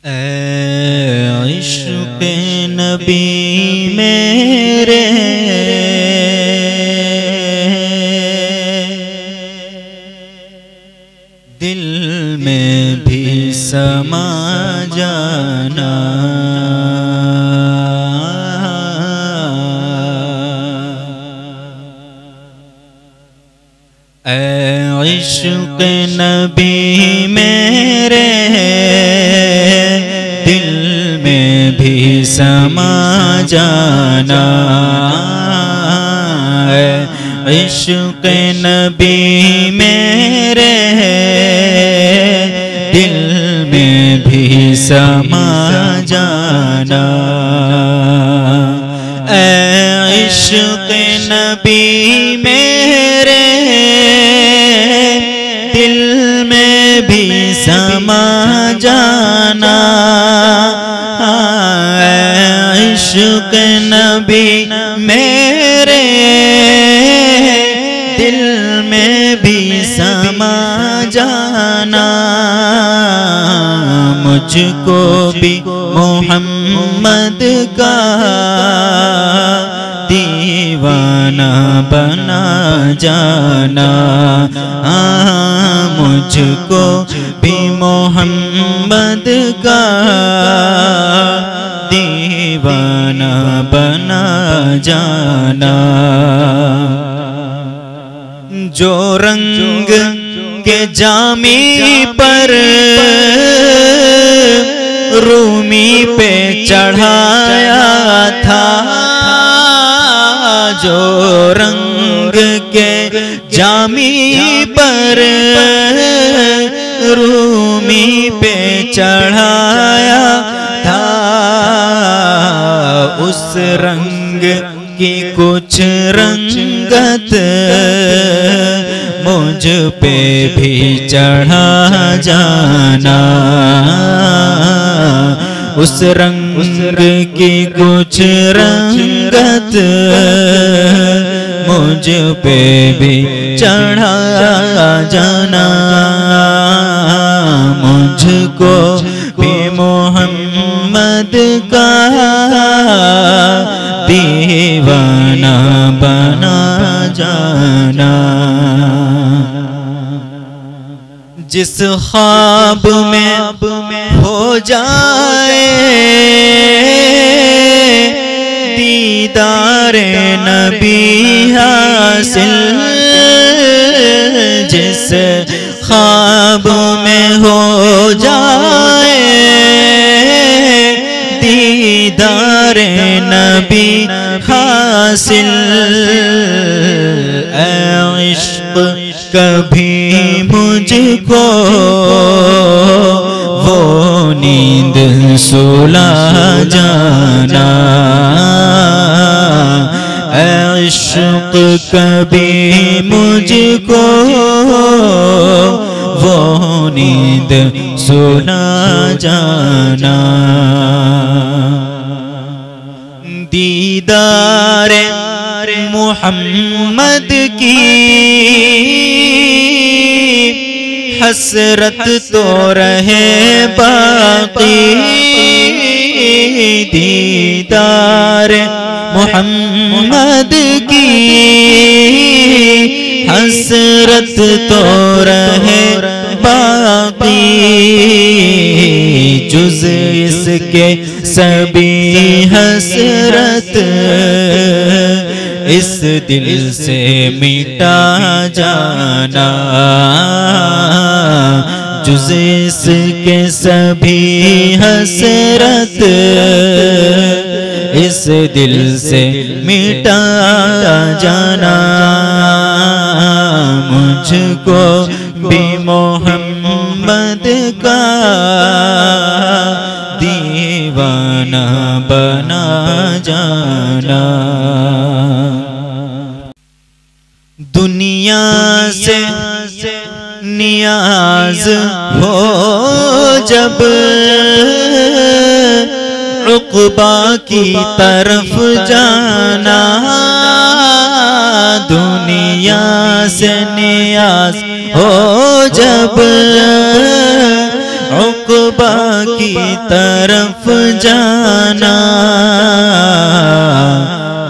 ऐ इश्क़े नबी मेरे दिल में भी समा जाना। ऐ इश्क़े नबी मेरे दिल में भी समा जाना। ऐ इश्क़े नबी मेरे दिल में भी समा जाना। ऐ इश्क़े नबी मेरे दिल में भी समा जाना। ऐ इश्क़े नबी मेरे दिल में भी समा जाना। मुझको भी मोहम्मद का दीवाना बना जाना। मुझको भी मोहम्मद का दीवाना बना जाना। जो रंग के जामी पर रूमी पे चढ़ाया था, जो रंग के जामी पर रूमी पे चढ़ाया था, उस रंग की कुछ रंगत मुझ पे भी चढ़ा जाना। उस रंग की कुछ रंगत मुझ पे भी चढ़ा जाना। मुझको भी मोहम्मद का दीवाना बना जाना। जिस ख्वाब में हो जाए दीदारे नबी हासिल, जिस ख्वाब में हो जाए दीदारे नबी हासिल, ऐ इश्क़ कभी मुझको वो नींद सुला जाना। ऐ इश्क़ कभी मुझको वो नींद सुला जाना। दीदारे मोहम्मद की हसरत तो रहे बाकी। दीदारे मोहम्मद की हसरत तो रहे बाकी। जुज़ इसके सभी हसरत इस दिल से मिटा जाना। जुज़ इसके सभी हसरत इस दिल से मिटा जाना। मुझको भी मोहम्मद का दीवाना बना जाना। दुनिया से नियाज हो जब उक़बा की तरफ जाना। दुनिया से नियाज हो जब उक़बा उक़बा की तरफ जाना,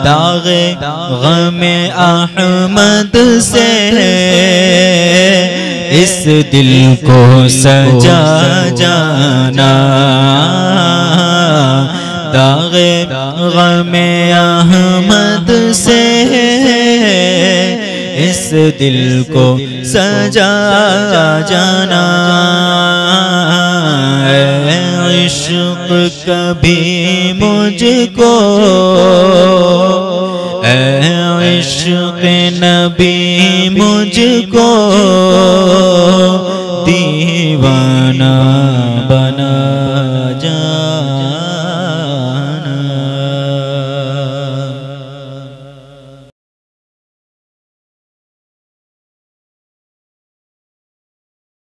दाग़े ग़मे अहमद से इस दिल को सजा जाना, दाग़े ग़मे अहमद से इस दिल को सजा जाना। इश्क़ कभी मुझको, इश्क़े नबी मुझको दीवाना बना जा।